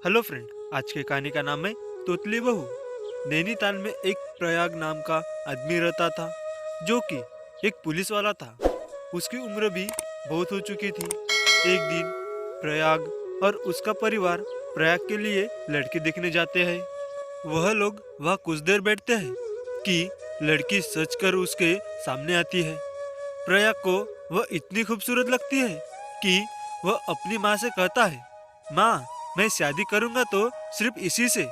Hello friend, आज के कहानी का नाम है तोतली बहू। नैनीताल में एक प्रयाग नाम का आदमी रहता था, जो कि एक पुलिस वाला था। उसकी उम्र भी बहुत हो चुकी थी। एक दिन प्रयाग और उसका परिवार प्रयाग के लिए लड़की देखने जाते हैं। वह लोग वहाँ कुछ देर बैठते हैं कि लड़की सच कर उसके सामने आती है। प्रयाग को वह इतनी खूबसूरत लगती है कि वह अपनी माँ से कहता है, माँ, मैं शादी करूंगा तो सिर्फ इसी से।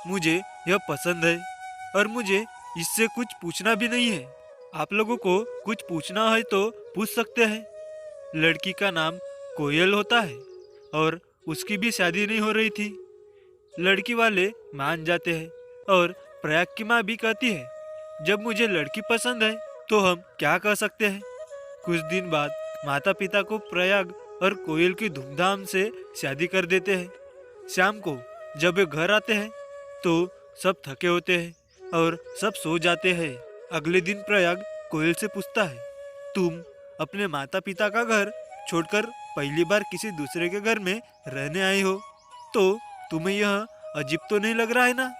मुझे यह पसंद है और मुझे इससे कुछ पूछना भी नहीं है। आप लोगों को कुछ पूछना है तो पूछ सकते हैं। लड़की का नाम कोयल होता है और उसकी भी शादी नहीं हो रही थी। लड़की वाले मान जाते हैं और प्रयाग की माँ भी कहती है, जब मुझे लड़की पसंद है तो हम क्या कर सकते हैं। कुछ दिन बाद माता पिता को प्रयाग और कोयल की धूमधाम से शादी कर देते हैं। शाम को जब वे घर आते हैं तो सब थके होते हैं और सब सो जाते हैं। अगले दिन प्रयाग कोयल से पूछता है, तुम अपने माता पिता का घर छोड़कर पहली बार किसी दूसरे के घर में रहने आई हो, तो तुम्हें यह अजीब तो नहीं लग रहा है ना।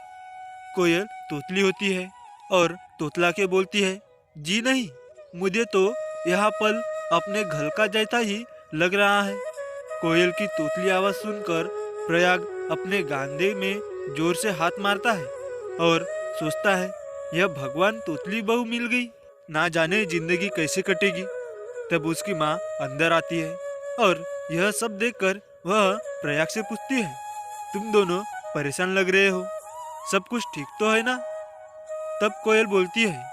कोयल तोतली होती है और तोतला के बोलती है, जी नहीं, मुझे तो यह पल अपने घर का जैसा ही लग रहा है। कोयल की तोतली आवाज सुनकर प्रयाग अपने गांधे में जोर से हाथ मारता है और सोचता है, यह भगवान तोतली बहू मिल गई, ना जाने जिंदगी कैसे कटेगी। तब उसकी माँ अंदर आती है और यह सब देखकर वह प्रयाग से पूछती है, तुम दोनों परेशान लग रहे हो, सब कुछ ठीक तो है ना। तब कोयल बोलती है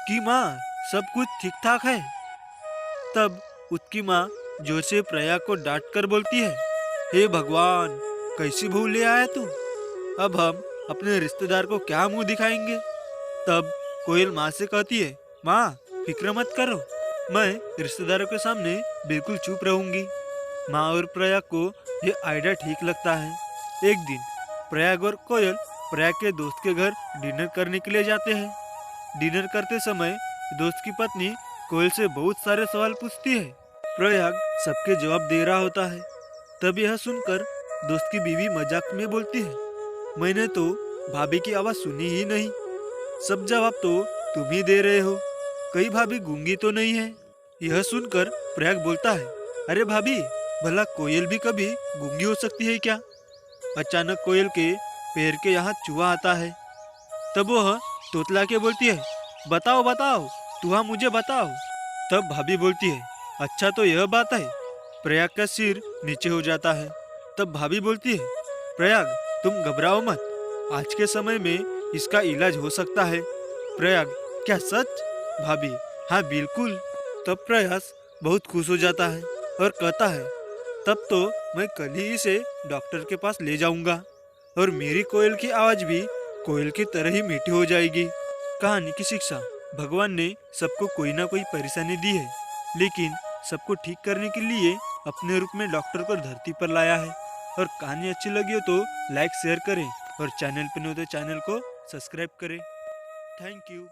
कि माँ, सब कुछ ठीक ठाक है। तब उसकी माँ जोर से प्रयाग को डांट कर बोलती है, हे भगवान, कैसी बहू ले आया तू। अब हम अपने रिश्तेदार को क्या मुंह दिखाएंगे। तब कोयल माँ से कहती है, माँ, फिक्र मत करो, मैं रिश्तेदारों के सामने बिल्कुल चुप रहूंगी। माँ और प्रयाग को यह आइडिया ठीक लगता है। एक दिन प्रयाग और कोयल प्रयाग के दोस्त के घर डिनर करने के लिए जाते हैं। डिनर करते समय दोस्त की पत्नी कोयल से बहुत सारे सवाल पूछती है। प्रयाग सबके जवाब दे रहा होता है। तब यह सुनकर दोस्त की बीवी मजाक में बोलती है, मैंने तो भाभी की आवाज सुनी ही नहीं, सब जवाब तो तुम ही दे रहे हो, कहीं भाभी गूंगी तो नहीं है। यह सुनकर प्रयाग बोलता है, अरे भाभी, भला कोयल भी कभी गूंगी हो सकती है क्या। अचानक कोयल के पैर के यहाँ चूहा आता है। तब वह तोतला के बोलती है, बताओ बताओ, तुहा मुझे बताओ। तब भाभी बोलती है, अच्छा तो यह बात है। प्रयाग का सिर नीचे हो जाता है। तब भाभी बोलती है, प्रयाग, तुम घबराओ मत, आज के समय में इसका इलाज हो सकता है। प्रयाग, क्या सच। भाभी, हाँ बिल्कुल। तब प्रयास बहुत खुश हो जाता है और कहता है, तब तो मैं कल ही इसे डॉक्टर के पास ले जाऊंगा और मेरी कोयल की आवाज भी कोयल की तरह ही मीठी हो जाएगी। कहानी की शिक्षा, भगवान ने सबको कोई ना कोई परेशानी दी है, लेकिन सबको ठीक करने के लिए अपने रूप में डॉक्टर को धरती पर लाया है। और कहानी अच्छी लगी हो तो लाइक शेयर करें और चैनल पर नहीं हो तो चैनल को सब्सक्राइब करें। Thank you.